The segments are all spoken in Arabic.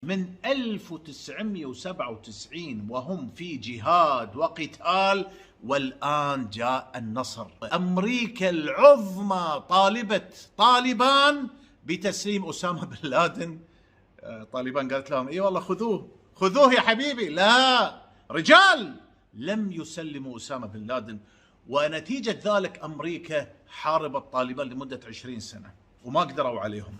من 1997 وهم في جهاد وقتال، والآن جاء النصر. أمريكا العظمى طالبت طالبان بتسليم أسامة بن لادن. طالبان قالت لهم اي والله خذوه يا حبيبي. لا، رجال لم يسلموا أسامة بن لادن، ونتيجة ذلك أمريكا حاربت طالبان لمدة 20 سنة وما قدروا عليهم.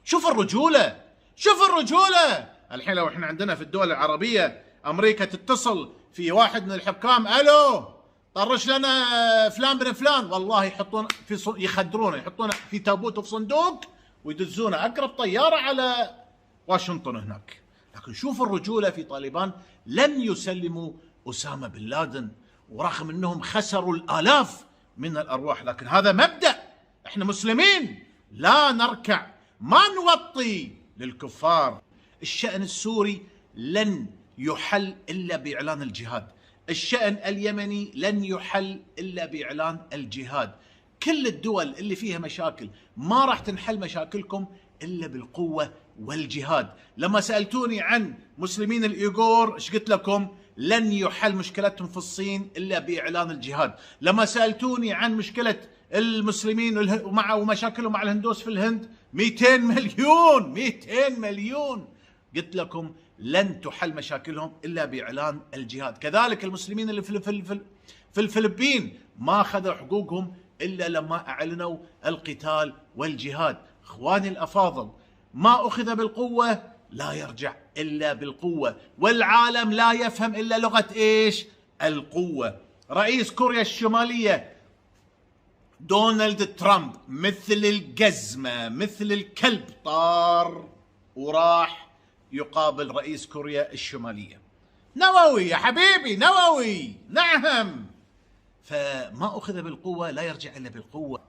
شوف الرجولة، شوف الرجولة. الحين لو احنا عندنا في الدول العربية أمريكا تتصل في واحد من الحكام، ألو طرش لنا فلان بن فلان، والله يحطون يخدرونه، يحطونه في تابوت وفي صندوق ويدزونه أقرب طيارة على واشنطن هناك. لكن شوف الرجولة في طالبان، لم يسلموا أسامة بن لادن ورغم أنهم خسروا الآلاف من الأرواح. لكن هذا مبدأ، احنا مسلمين لا نركع، ما نوطي للكفار. الشأن السوري لن يحل إلا بإعلان الجهاد، الشأن اليمني لن يحل إلا بإعلان الجهاد. كل الدول اللي فيها مشاكل ما راح تنحل مشاكلكم إلا بالقوة والجهاد. لما سألتوني عن مسلمين الإيغور ايش قلت لكم؟ لن يحل مشكلتهم في الصين إلا بإعلان الجهاد. لما سألتوني عن مشكلة المسلمين ومشاكلهم مع الهندوس في الهند 200 مليون، قلت لكم لن تحل مشاكلهم إلا بإعلان الجهاد. كذلك المسلمين اللي في الفلبين ما أخذوا حقوقهم إلا لما أعلنوا القتال والجهاد. إخواني الأفاضل، ما أخذ بالقوة لا يرجع إلا بالقوة، والعالم لا يفهم إلا لغة إيش؟ القوة. رئيس كوريا الشمالية دونالد ترامب مثل الجزمة مثل الكلب طار وراح يقابل رئيس كوريا الشمالية. نووي يا حبيبي، نووي، نعم. فما أخذ بالقوة لا يرجع إلا بالقوة.